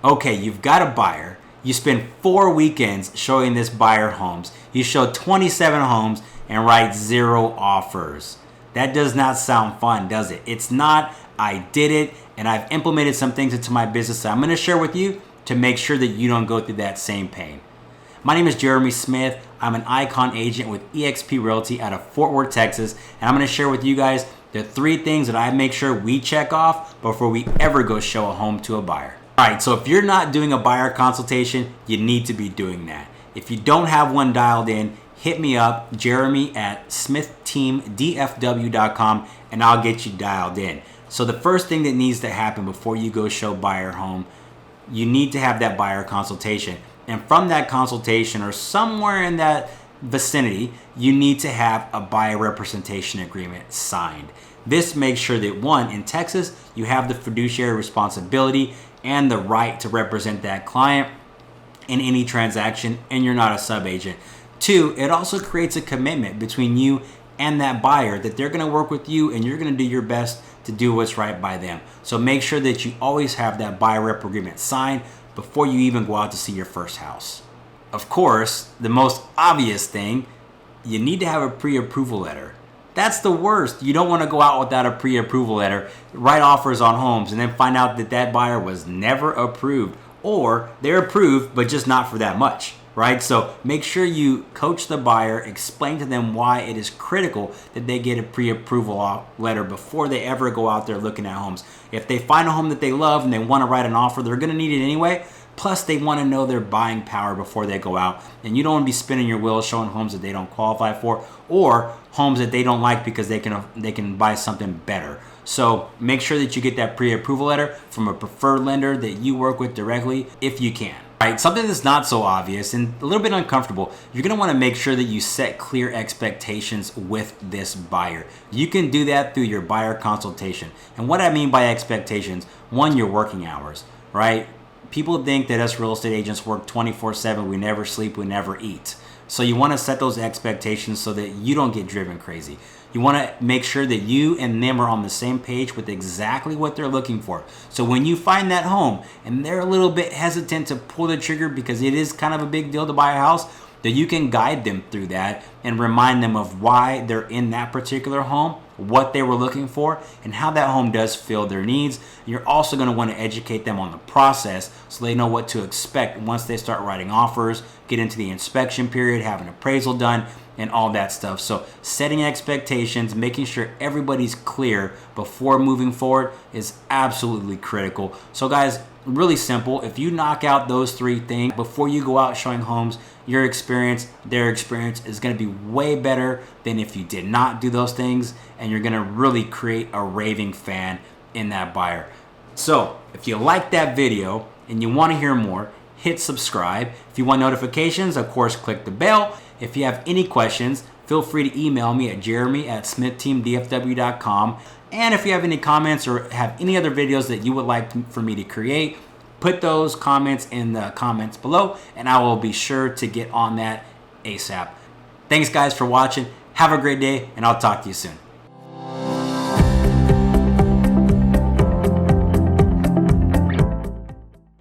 Okay, you've got a buyer. You spend 4 weekends showing this buyer homes. You show 27 homes and write 0 offers. That does not sound fun, does it? It's not. I did it, and I've implemented some things into my business that I'm going to share with you to make sure that you don't go through that same pain. My name is Jeremy Smith. I'm an Icon agent with eXp Realty out of Fort Worth, Texas, and I'm going to share with you guys the 3 things that I make sure we check off before we ever go show a home to a buyer. All right, so if you're not doing a buyer consultation, you need to be doing that. If you don't have one dialed in, hit me up, Jeremy at smichteamdfw.com, and I'll get you dialed in. So the first thing that needs to happen before you go show buyer home, you need to have that buyer consultation. And from that consultation or somewhere in that vicinity, you need to have a buyer representation agreement signed. This makes sure that 1, in Texas, you have the fiduciary responsibility and the right to represent that client in any transaction, and you're not a sub-agent. 2, it also creates a commitment between you and that buyer that they're going to work with you and you're going to do your best to do what's right by them. So make sure that you always have that buyer rep agreement signed before you even go out to see your first house. Of course, the most obvious thing, you need to have a pre-approval letter. That's the worst. You don't want to go out without a pre-approval letter, write offers on homes, and then find out that that buyer was never approved, or they're approved, but just not for that much, right? So make sure you coach the buyer, explain to them why it is critical that they get a pre-approval letter before they ever go out there looking at homes. If they find a home that they love and they want to write an offer, they're going to need it anyway. Plus, they want to know their buying power before they go out. And you don't want to be spinning your wheels showing homes that they don't qualify for or homes that they don't like because they can buy something better. So make sure that you get that pre-approval letter from a preferred lender that you work with directly if you can. All right, something that's not so obvious and a little bit uncomfortable, you're going to want to make sure that you set clear expectations with this buyer. You can do that through your buyer consultation. And what I mean by expectations, 1, your working hours, right? People think that us real estate agents work 24/7. We never sleep, we never eat. So you want to set those expectations so that you don't get driven crazy. You want to make sure that you and them are on the same page with exactly what they're looking for. So when you find that home and they're a little bit hesitant to pull the trigger because it is kind of a big deal to buy a house, that you can guide them through that and remind them of why they're in that particular home, what they were looking for, and how that home does fill their needs. You're also going to want to educate them on the process so they know what to expect once they start writing offers, get into the inspection period, have an appraisal done, and all that stuff. So setting expectations, making sure everybody's clear before moving forward is absolutely critical. So guys, really simple. If you knock out those 3 things before you go out showing homes, your experience, their experience is going to be way better than if you did not do those things, and you're going to really create a raving fan in that buyer. So if you like that video and you want to hear more, hit subscribe. If you want notifications, of course, click the bell. If you have any questions, feel free to email me at jeremy@smichteamdfw.com. And if you have any comments or have any other videos that you would like for me to create, put those comments in the comments below, and I will be sure to get on that ASAP. Thanks, guys, for watching. Have a great day, and I'll talk to you soon.